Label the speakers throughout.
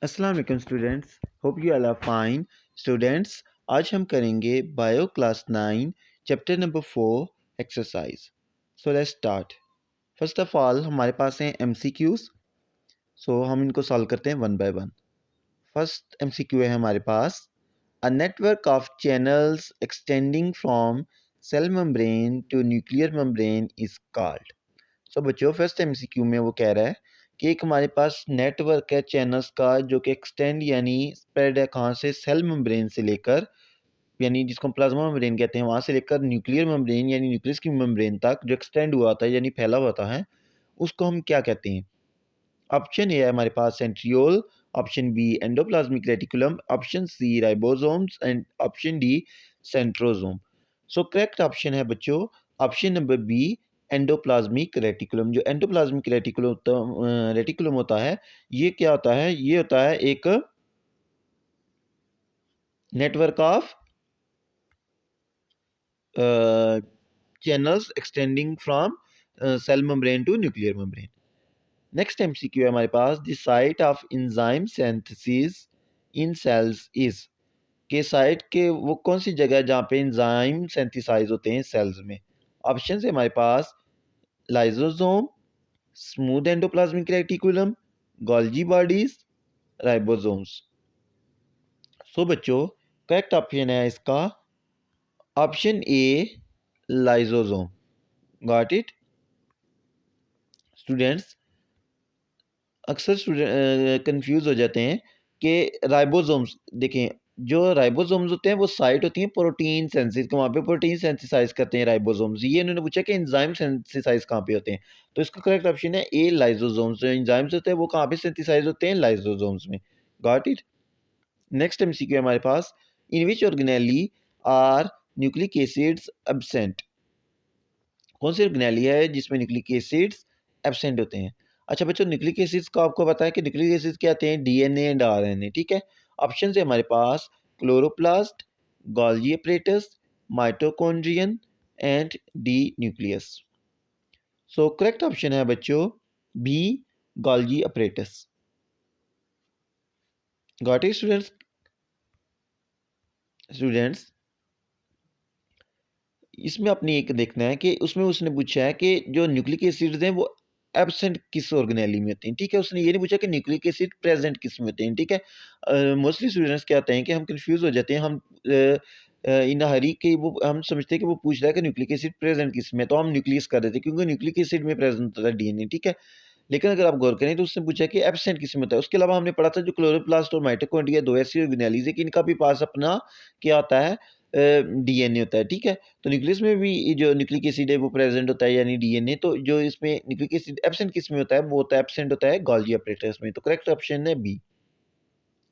Speaker 1: अस्सलाम वालेकुम students, hope you all are fine. Students, आज हम करेंगे bio class 9 chapter number 4 exercise. So let's start. First of all हमारे पास हैं एमसीक्यूज। सो हम इनको सॉल्व करते हैं one by one. First MCQ है हमारे पास, a network of channels extending from cell membrane to nuclear membrane is called. So बच्चों, फर्स्ट एमसीक्यू में वो कह रहा है कि एक हमारे पास नेटवर्क है चैनल्स का जो कि एक्सटेंड यानी स्प्रेड है कहाँ से, सेल मेम्ब्रेन से लेकर, यानी जिसको हम प्लाज्मा मेम्ब्रेन कहते हैं, वहाँ से लेकर न्यूक्लियर मेम्ब्रेन यानी न्यूक्लियस की मेम्ब्रेन तक जो एक्सटेंड हुआ होता है यानी फैला होता है, उसको हम क्या कहते हैं। ऑप्शन ए है हमारे पास centriole, option B endoplasmic reticulum, option C ribosomes and option D centrosome. So correct option है बच्चों option number B, endoplasmic reticulum. जो एंडोप्लाज्मिक रेटिकुलम होता है, ये क्या होता है, ये होता है एक network of channels extending from cell membrane to nuclear membrane. Next MCQ है हमारे पास, the site of enzyme synthesis in cells is. के साइट के वो कौन सी जगह है जहाँ पे एंजाइम सिंथेसाइज होते हैं सेल्स में। ऑप्शन है हमारे पास lysosome, smooth endoplasmic reticulum, Golgi bodies, ribosomes. So बच्चों, करेक्ट ऑप्शन है इसका option A, lysosome. Got it students. अक्सर स्टूडेंट कंफ्यूज हो जाते हैं कि राइबोसोम्स, देखें जो राइबोसोम्स होते हैं वो साइट होती हैं प्रोटीन सेंसिस के, वहाँ पे प्रोटीन सेंसिसाइज करते हैं राइबोसोम्स। ये इन्होंने पूछा कि एंजाइम सेंसिसाइज कहाँ पे होते हैं, तो इसका करेक्ट ऑप्शन है ए, लाइसोसोम्स। जो एंजाइम्स होते हैं वो कहाँ पे सेंसिसाइज होते हैं, लाइसोसोम्स में। Got it. नेक्स्ट एमसीक्यू है हमारे पास, in which organelle are nucleic acids absent. कौन सी ऑर्गेनेली है जिसमें न्यूक्लिक एसिड्स एब्सेंट होते हैं। अच्छा बच्चों, न्यूक्लिक एसिड्स का आपको पता है कि न्यूक्लिक एसिड्स क्या आते हैं, डीएनए एंड आरएनए। ठीक है, ऑप्शन है हमारे पास chloroplast, Golgi apparatus, mitochondrion and the nucleus. So correct option है बच्चों B, Golgi apparatus. Got it students. Students, इसमें अपनी एक देखना है कि उसमें उसने पूछा है कि जो न्यूक्लिक एसिड्स हैं वो एब्सेंट किस ऑर्गेनेली में होते हैं। ठीक है, उसने ये नहीं पूछा कि न्यूक्लिक एसिड प्रेजेंट किस में होते हैं। ठीक है, मोस्टली स्टूडेंट्स क्या होते हैं कि हम कंफ्यूज हो जाते हैं, हम इन हरी के वो हम समझते हैं कि वो पूछ रहा है कि न्यूक्लिक एसिड प्रेजेंट किस में, तो हम न्यूक्लियस कर देते हैं क्योंकि न्यूक्लिक एसिड में प्रेजेंट होता है डीएनए। ठीक है, लेकिन अगर आप गौर करें तो उसने पूछा कि एब्सेंट किस में होता है। उसके अलावा हमने पढ़ा था जो क्लोरोप्लास्ट और माइटोकॉन्ड्रिया दो ऐसी ऑर्गेनेलीज है कि इनका भी पास अपना क्या होता है, डीएनए होता है। ठीक है, तो न्यूक्लियस में भी जो न्यूक्लिक एसिड है वो प्रेजेंट होता है यानी डीएनए। तो जो इसमें न्यूक्लिक एसिड एब्सेंट किस में होता है, वो होता है एब्सेंट होता है गोल्गी ऑपरेटर्स में। तो करेक्ट ऑप्शन है बी।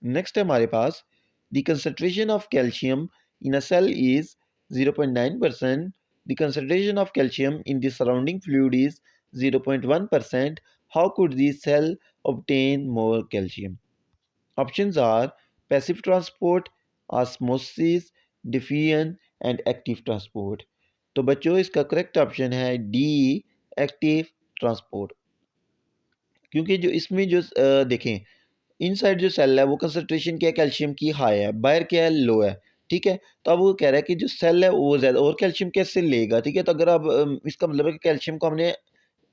Speaker 1: नेक्स्ट है हमारे पास, the concentration of calcium in a cell is 0.9%, the concentration of calcium in the surrounding fluid is 0.1%, how could the cell obtain more calcium? Options are passive transport, osmosis, diffusion and active transport. तो बच्चों इसका correct option है D, active transport. क्योंकि जो इसमें जो देखें inside जो सेल है वो कंसंट्रेशन क्या है, कैल्शियम की हाई है, बाहर क्या है, लो है। ठीक है, तो अब वो कह रहा है कि जो सेल है वो ज़्यादा और कैल्शियम कैसे लेगा। ठीक है, तो अगर आप इसका मतलब है कि कैल्शियम को हमने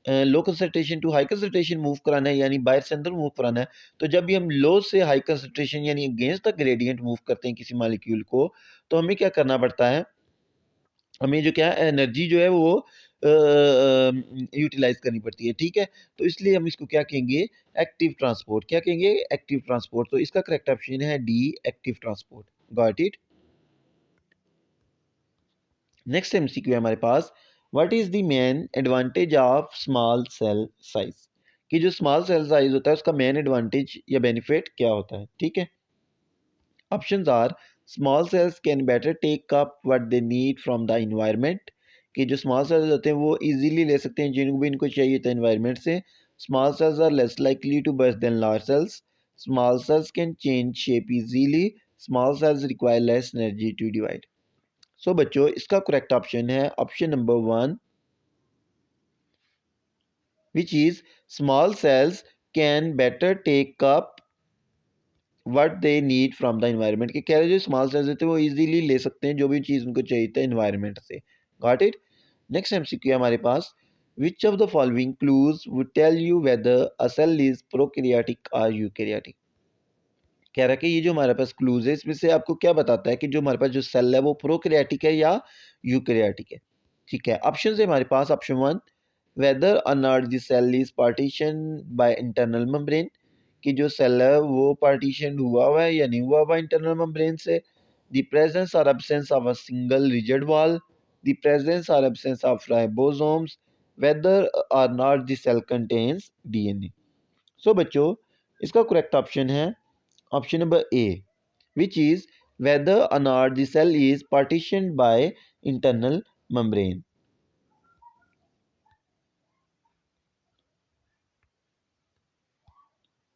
Speaker 1: low concentration to high concentration move कराना है यानी बाहर से अंदर मूव कराना है। तो जब भी हम लो से हाई कंसंट्रेशन यानी अगेंस्ट द ग्रेडियंट मूव करते हैं किसी मॉलिक्यूल को, तो हमें क्या करना पड़ता है, हमें जो क्या है एनर्जी जो है वो यूटिलाइज करनी पड़ती है। ठीक है, तो इसलिए हम इसको क्या कहेंगे, एक्टिव ट्रांसपोर्ट। क्या कहेंगे, एक्टिव ट्रांसपोर्ट। तो इसका करेक्ट ऑप्शन है D, active transport. Got it. Next MCQ है हमारे पास, what is the main advantage of small cell size. कि जो स्मॉल सेल साइज होता है उसका मेन एडवांटेज या बेनिफिट क्या होता है। ठीक है, options are small cells can better take up what they need from the environment. कि जो स्मॉल सेल्स होते हैं वो इजीली ले सकते हैं जिनको भी इनको चाहिए था इन्वायरमेंट से। Small cells are less likely to burst than large cells. Small cells can change shape easily. Small cells require less energy to divide. So बच्चों, इसका करेक्ट ऑप्शन है option number one, which is small cells can better take up what they need from the environment, कि कह रहे जो small cells होते हैं वो इजीली ले सकते हैं जो भी चीज़ उनको चाहिए था एनवायरनमेंट से। Got it. नेक्स्ट एमसीक्यू है हमारे पास, which of the following clues would tell you whether a cell is prokaryotic और यूकैरियोटिक। कह रहा है कि ये जो हमारे पास क्लूज है इसमें से आपको क्या बताता है कि जो हमारे पास जो सेल है वो प्रोकैरियोटिक है या यूकैरियोटिक है। ठीक है, ऑप्शन है हमारे पास, ऑप्शन वन, वेदर और not the cell is partition by internal membrane, कि जो सेल है वो पार्टीशन हुआ हुआ है या नहीं हुआ हुआ इंटरनल मेम्ब्रेन से। द प्रेजेंस और absence of a single rigid wall, the presence और एब्सेंस ऑफ राइबोसोम्स, वेदर और not the cell contains DNA. So बच्चों, इसका करेक्ट ऑप्शन है option number A, which is whether or not the cell is partitioned by internal membrane।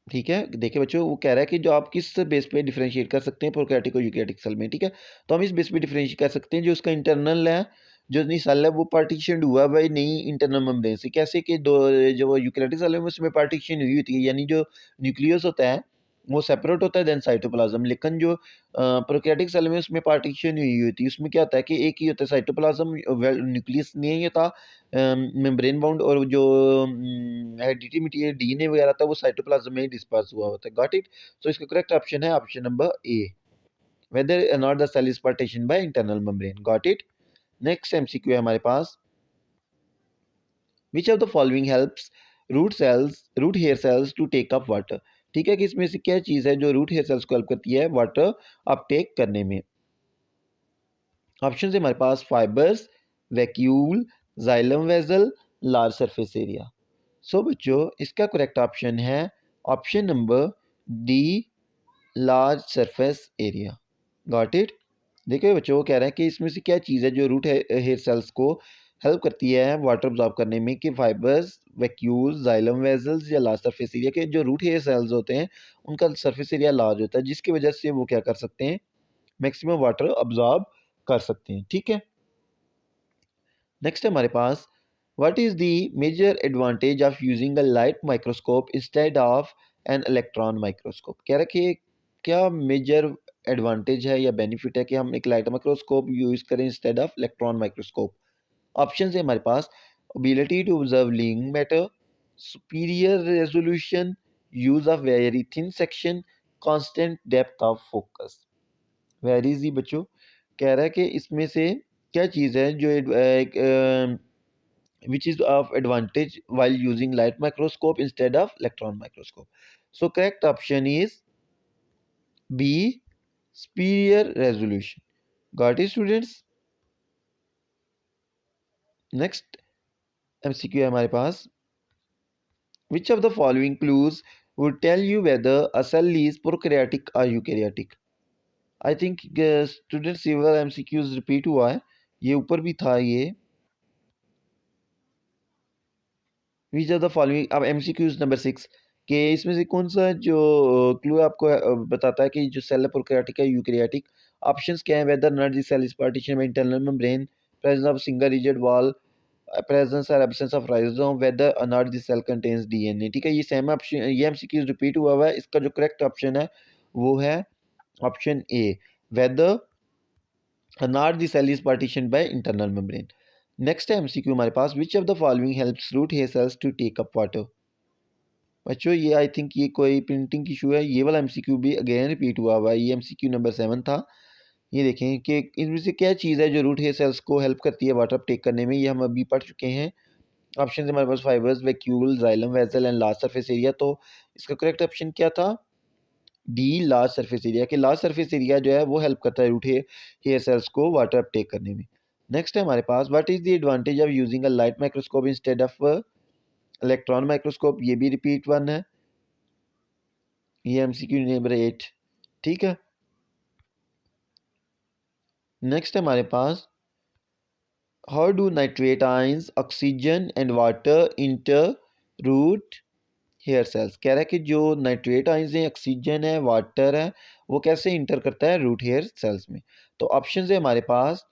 Speaker 1: ठीक है, देखिए बच्चों वो कह रहा है कि जो आप किस बेस पे डिफरेंशिएट कर सकते हैं प्रोकैरियोटिक और यूकैरियोटिक सेल में। ठीक है, तो हम इस बेस पे डिफरेंशिएट कर सकते हैं जो उसका इंटरनल है, जो नहीं सेल है वो पार्टीशन हुआ भाई नहीं इंटरनल मेम्ब्रेन से। कैसे कि दो जो यूकैरियोटिक सेल है उसमें पार्टीशन हुई होती है, यानी जो न्यूक्लियस होता है वो सेपरेट होता है देन साइटोप्लाज्म, लेकिन जो प्रोकैरियोटिक सेल में उसमें पार्टीशन हुई होती है। उसमें क्या होता है कि एक ही होता है साइटोप्लाज्म, न्यूक्लियस नहीं होता मेम्ब्रेन बाउंड, और जो हेरिडिटी मटेरियल डीएनए वगैरह था वो साइटोप्लाज्म में ही डिस्पर्स हुआ होता है। Got it. सो इसका करेक्ट ऑप्शन है option number A, whether not the cell is partition by internal membrane. Got it. Next MCQ है हमारे पास, which of the following helps root hair cells to take up water. ठीक है, कि इसमें से क्या चीज़ है जो रूट हेयर सेल्स को हेल्प करती है वाटर अपटेक करने में। ऑप्शन है हमारे पास, fibres, vacuole, xylem vessel, large surface area. सो बच्चों, इसका करेक्ट ऑप्शन है option number D, large surface area. Got it. देखिए बच्चों, वो कह रहे हैं कि इसमें से क्या चीज़ है जो रूट हेयर सेल्स को हेल्प करती है वाटर ऑब्जॉर्ब करने में, कि फाइबर्स, वैक्यूल्स, जाइलम वेजल्स या लार्ज सरफेस एरिया, के जो रूट हेयर सेल्स होते हैं उनका सरफेस एरिया लार्ज होता है जिसकी वजह से वो क्या कर सकते हैं, मैक्सिमम वाटर ऑब्जॉर्ब कर सकते हैं। ठीक है, नेक्स्ट है हमारे पास, what is the major advantage of using a light microscope instead of an electron microscope. कह रहा है कि क्या मेजर एडवांटेज है या बेनिफिट है कि हम एक लाइट माइक्रोस्कोप यूज करें instead of electron microscope. Option है हमारे पास, ability to observe living matter, superior resolution, use of very thin section, constant depth of focus. Very easy बच्चों, कह रहा है कि इसमें से क्या चीज़ है जो एक which is of advantage while using light microscope instead of electron microscope. So correct option is B, superior resolution. Got it students? Next MCQ है हमारे पास, which of the following clues would tell you whether a cell is prokaryotic or eukaryotic? I think students ये वाला MCQs repeat हुआ है, ये ऊपर भी था ये। विच आर द फॉलोइंग, अब एमसीक्यूज नंबर 6, कि इसमें से कौन सा जो क्लू आपको बताता है कि जो सेल है प्रोकैरियोटिक है यूकैरियोटिक। ऑप्शंस क्या है, whether not the cell is partition by internal membrane, presence of single rigid wall, presence और एब्सेंस ऑफ राइबोसोम, वेदर और not the cell contains DNA. ठीक है, ये सेम ऑप्शन, ये एमसीक्यूज रिपीट हुआ हुआ है। इसका जो करेक्ट ऑप्शन है वो है option A, whether not the cell is partition by internal membrane. Next है एमसीक्यू हमारे पास, which of the following helps root hair cells to take up water. बच्चों ये आई थिंक ये कोई प्रिंटिंग इशू है, ये वाला एमसीक्यू भी अगेन रिपीट हुआ हुआ है। ये एमसीक्यू नंबर 7 था। ये देखें कि इनमें से क्या चीज़ है जो रूट हेयर सेल्स को हेल्प करती है वाटर अपटेक करने में, ये हम अभी पढ़ चुके हैं। ऑप्शन हमारे पास fibres, vacuole, xylem vessel and large surface area. तो इसका करेक्ट ऑप्शन क्या था, डी, लार्ज सरफेस एरिया। कि लार्ज सरफेस एरिया जो है वो हेल्प करता है रूट हेयर सेल्स को वाटर अपटेक करने में। नेक्स्ट है हमारे पास, what is the advantage of using a light microscope instead of electron microscope. ये भी रिपीट वन है, ये एमसीक्यू नंबर 8। ठीक है, नेक्स्ट है हमारे पास, how do nitrate ions oxygen and water enter root hair cells. कह रहा है कि जो नाइट्रेट आयंस हैं, ऑक्सीजन है, वाटर है, वो कैसे इंटर करता है रूट हेयर सेल्स में। तो ऑप्शन है हमारे पास,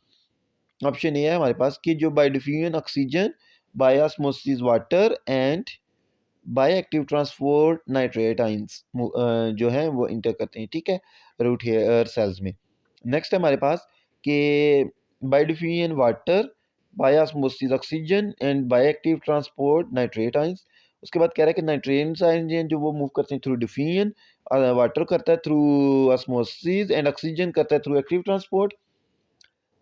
Speaker 1: ऑप्शन ए है हमारे पास कि जो by diffusion oxygen, by osmosis water and by active transport nitrate ions जो है वो इंटर करते हैं, ठीक है, रूट हेयर सेल्स में। नेक्स्ट है हमारे पास कि by diffusion water, by osmosis oxygen and by active transport nitrate ions. उसके बाद कह रहा है कि नाइट्रेट्स आइंस हैं जो वो मूव करते हैं थ्रू डिफ्यूजन, वाटर करता है थ्रू ऑस्मोसिस एंड ऑक्सीजन करता है थ्रू एक्टिव ट्रांसपोर्ट।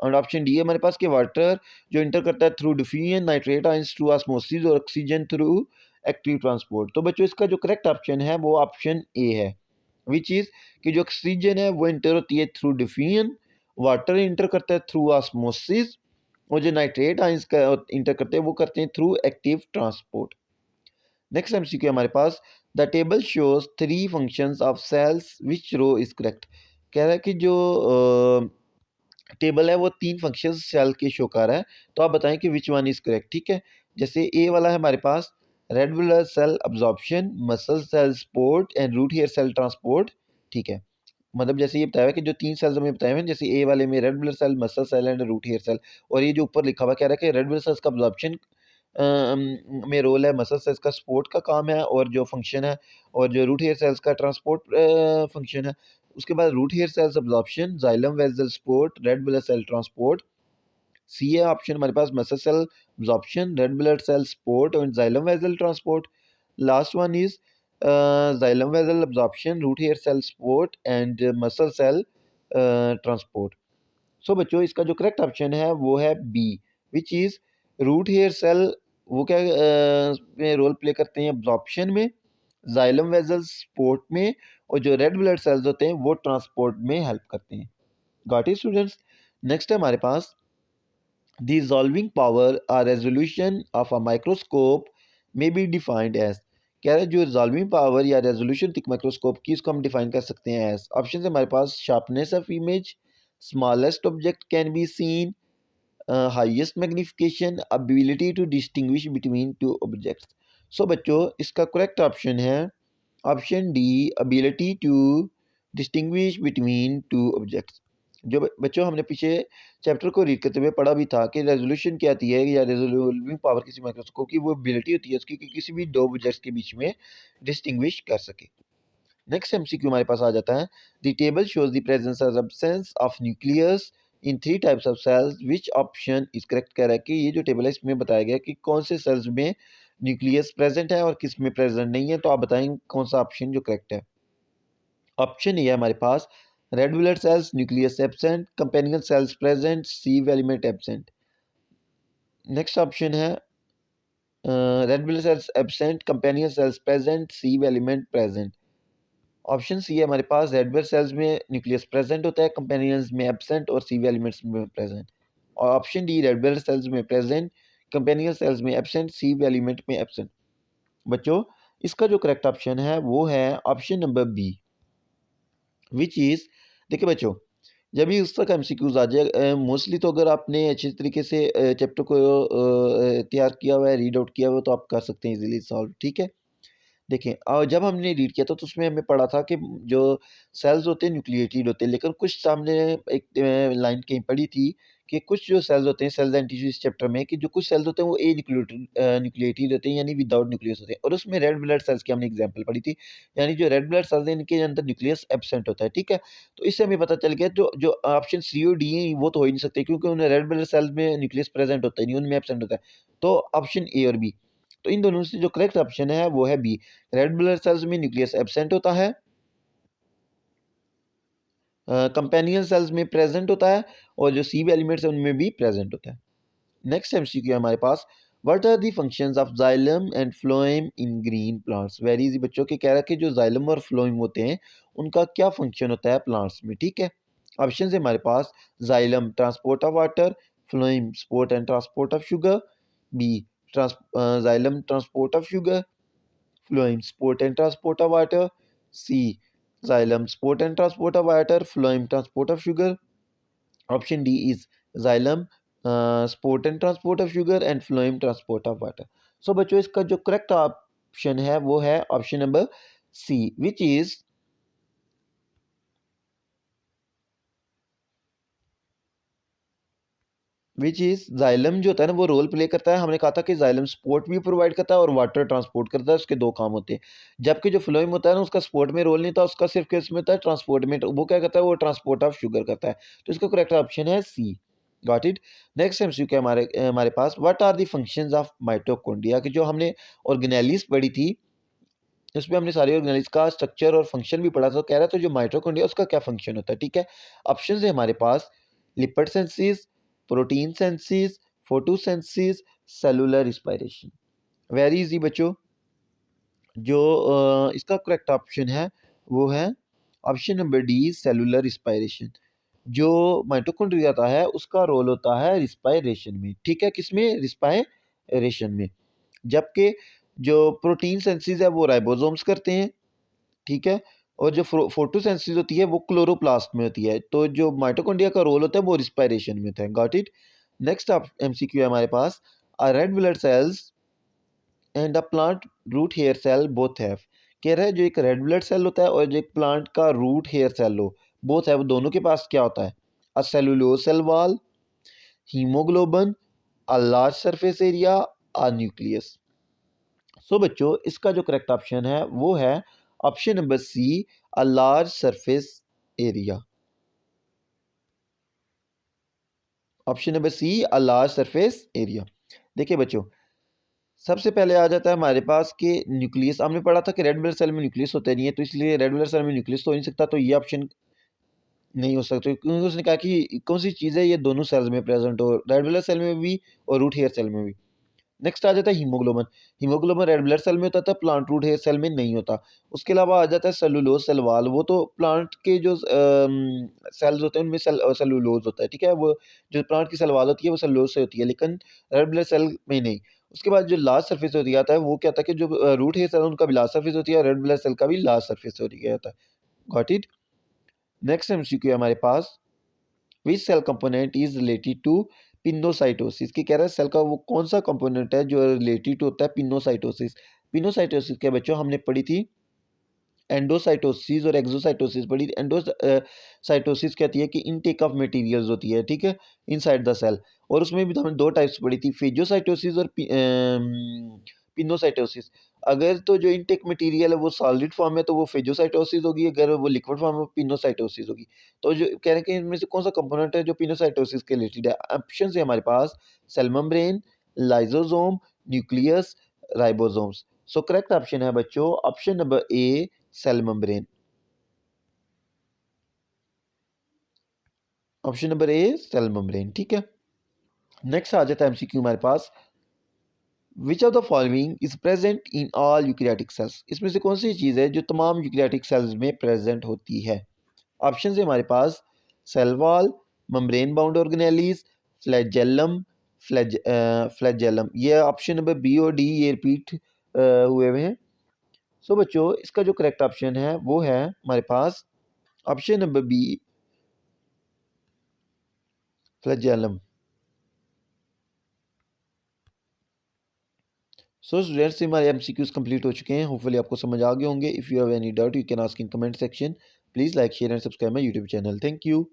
Speaker 1: और ऑप्शन डी है हमारे पास कि वाटर जो इंटर करता है through diffusion, nitrate ions through osmosis और ऑक्सीजन थ्रू एक्टिव ट्रांसपोर्ट। तो बच्चों इसका जो करेक्ट ऑप्शन है वो ऑप्शन ए है, विच इज़ कि जो ऑक्सीजन है वो इंटर होती है थ्रू डिफ्यूजन, वाटर इंटर करता है थ्रू ऑस्मोसिस और जो नाइट्रेट आयंस का इंटर करते हैं वो करते हैं through active transport. Next MCQ हमारे पास, the table shows three functions of cells which row is correct. कह रहा है कि जो टेबल है वो तीन फंक्शंस सेल के शो कर रहा है, तो आप बताएं कि विच वन इज करेक्ट, ठीक है। जैसे ए वाला है हमारे पास red blood cell absorption, muscle cell support and root hair cell transport, ठीक है। मतलब जैसे ये बताया हुआ है कि जो तीन सेल्स हमें बताए हुए हैं, जैसे ए वाले में red blood cell, muscle cell and root hair cell, और ये जो ऊपर लिखा हुआ कह रहा है कि रेड ब्लड सेल्स का अब्जॉर्प्शन में रोल है, मसल सेल्स का सपोर्ट का काम है और जो फंक्शन है, और जो रूट हेयर सेल्स का ट्रांसपोर्ट फंक्शन है। उसके बाद root hair cells absorption, xylem vessel support, red blood cell transport. C है ऑप्शन हमारे पास muscle cell absorption, red blood cell support और xylem vessel transport. Last one is xylem vessel absorption, root hair cell support and muscle cell transport. So बच्चों इसका जो correct option है वो है B, which is root hair cell. वो क्या में रोल प्ले करते हैं अब्जॉर्प्शन में, जाइलम वेजल्स सपोर्ट में, और जो रेड ब्लड सेल्स होते हैं वो ट्रांसपोर्ट में हेल्प करते हैं। Got it students. नेक्स्ट है हमारे पास द रिजॉल्विंग पावर और रेजोल्यूशन ऑफ अ माइक्रोस्कोप में बी डिफाइंड एज। कह रहा है जो रिजॉल्विंग पावर या रेजोल्यूशन थिक माइक्रोस्कोप की इसको हम डिफाइन कर सकते हैं एज। ऑप्शन है हमारे पास sharpness of image, smallest object can be seen, highest magnification, ability to distinguish between two objects. So बच्चों इसका करेक्ट ऑप्शन है option D, ability to distinguish between two objects. जो बच्चों हमने पीछे चैप्टर को रीड करते हुए पढ़ा भी था कि रेजोल्यूशन क्या आती है या रेजोल्विंग पावर किसी माइक्रोस्कोप की वो एबिलिटी होती है उसकी कि किसी भी दो ऑब्जेक्ट्स के बीच में डिस्टिंग्विश कर सके। नेक्स्ट एमसीक्यू हमारे पास आ जाता है, the table shows the presence और absence of nucleus in three types of cells, which option is correct. कह रहा है कि ये जो टेबल है इसमें बताया गया कि कौन से सेल्स में न्यूक्लियस प्रेजेंट है और किस में प्रेजेंट नहीं है, तो आप बताएं कौन सा ऑप्शन जो करेक्ट है। ऑप्शन ये है हमारे पास red blood cells nucleus absent, companion cells present, C element absent. Next option है red blood cells absent, companion cells present, C element present. Option C है हमारे पास रेड ब्लड सेल्स में न्यूक्लियस प्रेजेंट होता है, कंपेनियंस में absent और C elements में प्रेजेंट। और option D red blood cells में प्रेजेंट, कंपेनियन सेल्स में एब्सेंट, सी एलिमेंट में एब्सेंट। बच्चों इसका जो करेक्ट ऑप्शन है वो है option number B, which is, देखिए बच्चों जब भी उस तक एमसीक्यूज आ जाए मोस्टली, तो अगर आपने अच्छे तरीके से चैप्टर को तैयार किया हुआ है, रीड आउट किया हुआ है, तो आप कर सकते हैं इजीली सॉल्व, ठीक है। देखिए और जब हमने रीड किया था तो उसमें हमें पढ़ा था कि जो सेल्स होते हैं न्यूक्लिएटेड होते हैं, लेकिन कुछ सामने एक लाइन कहीं पड़ी थी कि कुछ जो सेल्स होते हैं सेल्स एंड टिश्यू इस चैप्टर में, कि जो कुछ सेल्स होते हैं वो ए न्यूक्लिएटेड होते हैं यानी विदाउट न्यूक्लियस होते हैं, और उसमें रेड ब्लड सेल्स की हमने एग्जांपल पढ़ी थी, यानी जो रेड ब्लड सेल्स हैं इनके अंदर न्यूक्लियस एब्सेंट होता है, ठीक है। तो इससे हमें पता चल गया जो जो ऑप्शन सी और डी है वो तो हो ही नहीं सकते, क्योंकि उन्हें रेड ब्लड सेल्स में न्यूक्लियस प्रेजेंट होता है नहीं, उनमें एब्सेंट होता है। तो ऑप्शन ए और बी, तो इन दोनों से जो करेक्ट ऑप्शन है वो है बी, रेड ब्लड सेल्स में न्यूक्लियस एब्सेंट होता है, कंपेनियन सेल्स में प्रेजेंट होता है, और जो सी एलिमेंट्स है उनमें भी प्रेजेंट होता है। नेक्स्ट एमसीक्यू है हमारे पास, what are the functions of xylem and phloem in green plants. Very easy बच्चों के कह रहा है कि जो जाइलम और फ्लोएम होते हैं उनका क्या फंक्शन होता है प्लांट्स में, ठीक है। ऑप्शन है हमारे पास xylem transport of water, phloem support and transport of sugar, B xylem transport of sugar, phloem sport and transport of water, C xylem sport and transport of water, phloem transport of sugar. Option D is xylem sport and transport of sugar and phloem transport of water. So बच्चों इसका जो correct option है वो है option number C, which is, which is xylem जो होता है ना वो रोल प्ले करता है। हमने कहा था कि जाइलम सपोर्ट भी प्रोवाइड करता है और वाटर ट्रांसपोर्ट करता है, उसके 2 काम होते हैं। जबकि जो फ्लोएम होता है ना उसका सपोर्ट में रोल नहीं होता, उसका सिर्फ़ किसमें होता है ट्रांसपोर्ट में। तो वो क्या करता है, वो ट्रांसपोर्ट ऑफ शुगर करता है। तो इसका करेक्ट ऑप्शन है C. Got it? Next MCQ हमारे पास, what are the functions of mitochondria, कि जो हमने ऑर्गेनेलिस पढ़ी थी, उसमें हमने सारी ऑर्गेनेलिस का स्ट्रक्चर और फंक्शन भी पढ़ा था। तो कह रहा था जो माइटोकॉन्ड्रिया उसका क्या फंक्शन होता है, ठीक है? ऑप्शंस है हमारे पास, lipid synthesis, protein synthesis, photosynthesis, cellular respiration. Very easy बच्चों। जो इसका करेक्ट ऑप्शन है वो है option number D, cellular respiration. जो माइटोकॉन्ड्रिया होता है उसका रोल होता है रिस्पायरेशन में, ठीक है? किसमें? रिस्पायरेशन में। जबकि जो प्रोटीन सिंथेसिस है वो राइबोसोम्स करते हैं, ठीक है? और जो फोटोसिंथेसिस होती है वो क्लोरोप्लास्ट में होती है। तो जो माइटोकॉन्ड्रिया का रोल होता है वो रिस्पायरेशन में होता है। Got it? नेक्स्ट आप एमसीक्यू है हमारे पास, red blood cells and a plant root hair cell both have. कह रहा है जो एक रेड ब्लड सेल होता है और जो एक प्लांट का रूट हेयर सेल हो, बोथ है, वो दोनों के पास क्या होता है? A cellulose cell wall, haemoglobin, a large surface area, a nucleus. So बच्चों इसका जो करेक्ट ऑप्शन है वो है option number C, a large surface area. Option number C, a large surface area. देखिए बच्चों, सबसे पहले आ जाता है हमारे पास कि न्यूक्लियस। हमने पढ़ा था कि रेड ब्लड सेल में न्यूक्लियस होता नहीं है, तो इसलिए रेड ब्लड सेल में न्यूक्लियस तो हो नहीं सकता, तो ये ऑप्शन नहीं हो सकता, क्योंकि उसने कहा कि कौन सी चीज़ है ये दोनों सेल्स में प्रेजेंट हो, रेड ब्लड सेल में भी और रूट हेयर सेल में भी। नेक्स्ट आ जाता है haemoglobin. Haemoglobin red blood cell में होता था, प्लांट रूट हेयर सेल में नहीं होता। उसके अलावा आ जाता है सेलुलोज सेल वॉल। वो तो प्लांट के जो सेल्स होते हैं उनमें सेलुलोज होता है, ठीक है? वो जो प्लांट की सेल वॉल होती है वो सेलुलोज से होती है, लेकिन रेड ब्लड सेल में नहीं। उसके बाद जो लार्ज सरफेस होती आता है वो क्या था कि जो रूट हेयर सेल है उनका भी लार्ज सरफेस होती है और रेड ब्लड सेल का भी लार्ज सरफेस होती है। Got it? नेक्स्ट एमसीक्यू है हमारे पास, which cell component is related to pinocytosis, की कह रहा है सेल का वो कौन सा कंपोनेंट है जो रिलेटेड होता है पिनोसाइटोसिस। पिनोसाइटोसिस के बच्चों हमने पढ़ी थी एंडोसाइटोसिस और एक्सोसाइटोसिस पढ़ी। एंडोसाइटोसिस कहती है कि इनटेक ऑफ मटेरियल्स होती है, ठीक है, इनसाइड द सेल। और उसमें भी तो हमने दो टाइप्स पढ़ी थी, फेजोसाइटोसिस और पिनोसाइटोसिस। अगर तो जो इनटेक मटेरियल है वो सॉलिड फॉर्म है तो वो फेजोसाइटोसिस होगी, अगर वो लिक्विड फॉर्म है पिनोसाइटोसिस होगी। तो जो कह रहे हैं कि इनमें से कौन सा कंपोनेंट है जो पिनोसाइटोसिस के रिलेटेड है? ऑप्शन है हमारे पास, cell membrane, lysosome, nucleus, ribosomes. So correct option है बच्चों option number A, cell membrane. Option number A, cell membrane, ठीक है? नेक्स्ट आ जाता है एमसीक्यू हमारे पास, which of the following is present in all eukaryotic cells. इसमें से कौन सी चीज़ है जो तमाम यूकैरियोटिक सेल्स में प्रेजेंट होती है? ऑप्शन है हमारे पास, cell wall, membrane bound organelles, flagellum, flagellum. ये ऑप्शन नंबर बी और डी ये रिपीट हुए हुए हैं। सो बच्चों इसका जो करेक्ट ऑप्शन है वो है हमारे पास option number B, flagellum. So students हमारे एमसीक्यूज कंप्लीट हो चुके हैं। होपफुली आपको समझ आ गए होंगे। If you have any doubt you can ask in comment section. Please like share and subscribe my YouTube channel. Thank you.